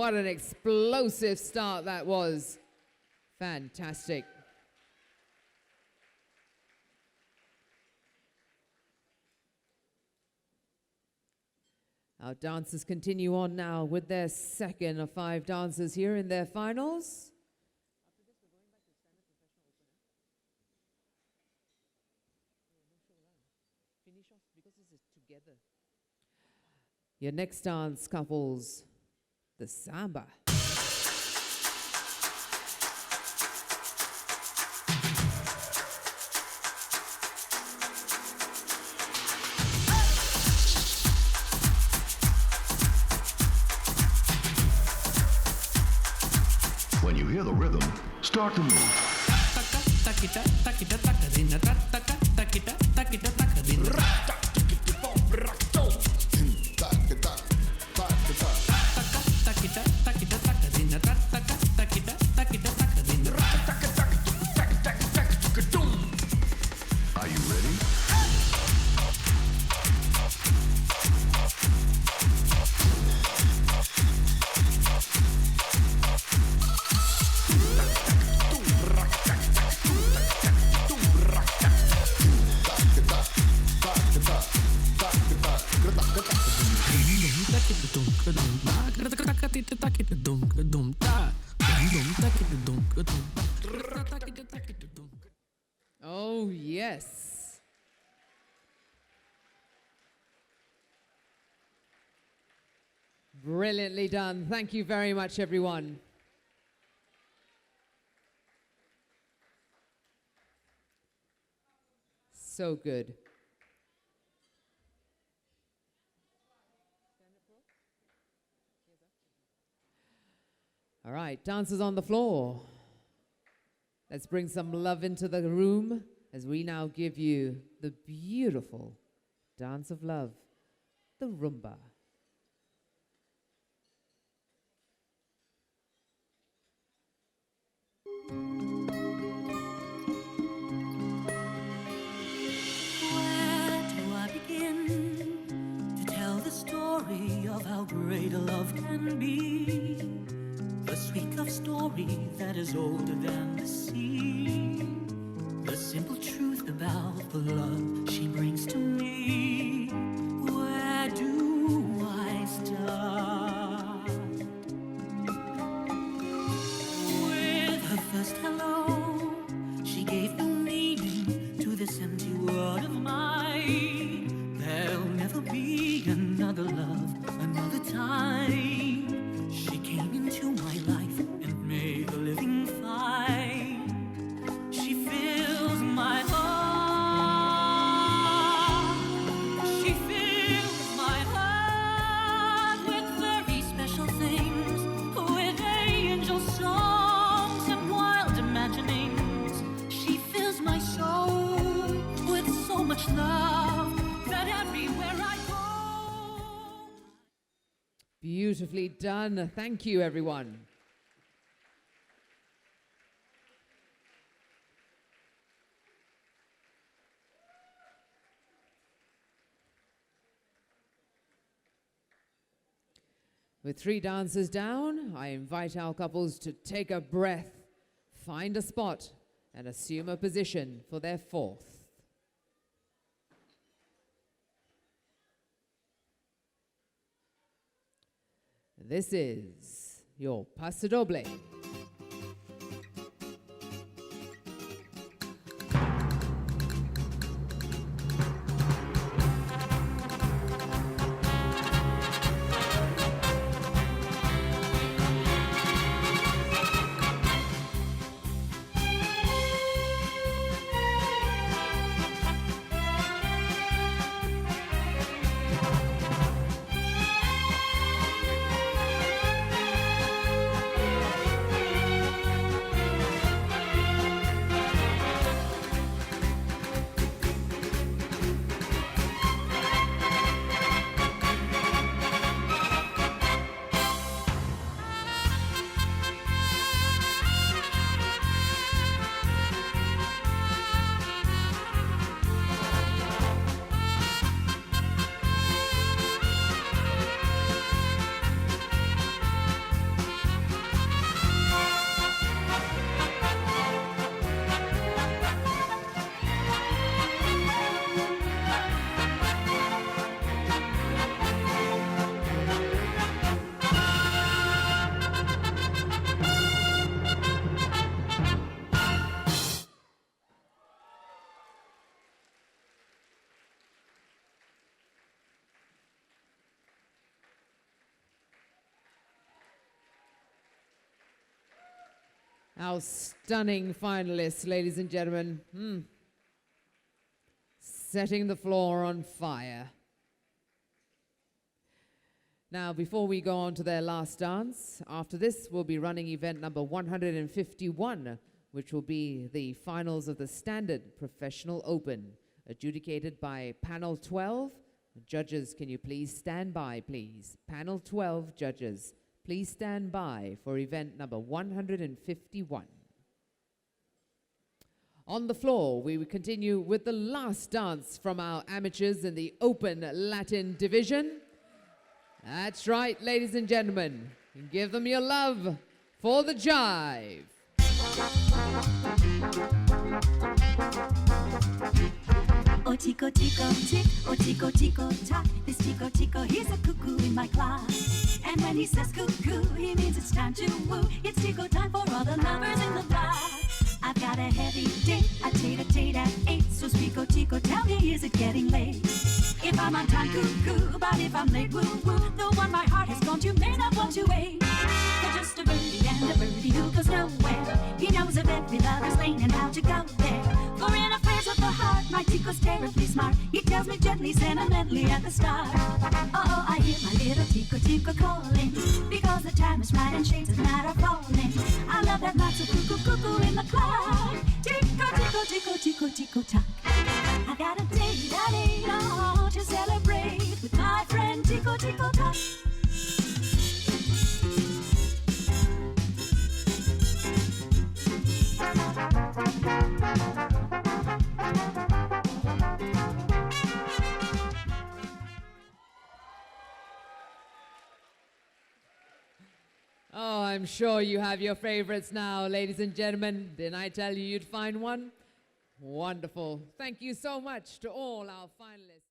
what an explosive start that was. Fantastic. Our dancers continue on now with their second of 5 dancers here in their finals. Your next dance couples, the samba. When you hear the rhythm, start to move. Are you ready? Oh, yes. Brilliantly done. Thank you very much, everyone. So good. All right, dancers on the floor. Let's bring some love into the room as we now give you the beautiful dance of love, the rumba. Where do I begin to tell the story of how great a love can be? The sweet love story that is older than the sea. The simple truth about the love she brings to me. Where do I start? With her first hello, she gave new meaning to this empty world of mine. There'll never be another love, another time. She came into my life and made a living fine. She fills my heart. She fills my heart with very special things, with angel songs and wild imaginings. She fills my soul with so much love that everywhere I go. Beautifully done. Thank you, everyone. With 3 dancers down, I invite our couples to take a breath, find a spot, and assume a position for their 4th. This is your paso doble. Our stunning finalists, ladies and gentlemen. Setting the floor on fire. Now, before we go on to their last dance, after this, we'll be running event number 151, which will be the finals of the Standard Professional Open, adjudicated by Panel 12. Judges, can you please stand by, please? Panel 12 judges, please stand by for event number 151. On the floor, we will continue with the last dance from our amateurs in the Open Latin division. That's right, ladies and gentlemen. Give them your love for the jive. Oh, chico, chico, chick, oh, chico, chico, tock. This chico, chico, he's a cuckoo in my class. And when he says cuckoo, he means it's time to woo. It's chico time for all the lovers in the block. I've got a heavy date, a tate at 8. So Chico, Chico, tell me, is it getting late? If I'm on time, cuckoo, but if I'm late, woo-woo. The one my heart has gone to may not want to wait. For just a birdie and a birdie who goes nowhere. He knows of every lover's lane and how to go there. For in affairs of the heart, my Chico's terribly smart. He tells me gently, sentimentally at the start. Oh, I hear my little Chico, Chico calling. Because the time is right and shades of night are falling. I love that lots of cuckoo, cuckoo in the clock. Chico, Chico, Chico, Chico, Chico, tock. I got a date at 8 to celebrate with my friend Chico, Chico, tock. Oh, I'm sure you have your favorites now, ladies and gentlemen. Didn't I tell you you'd find one? Wonderful. Thank you so much to all our finalists.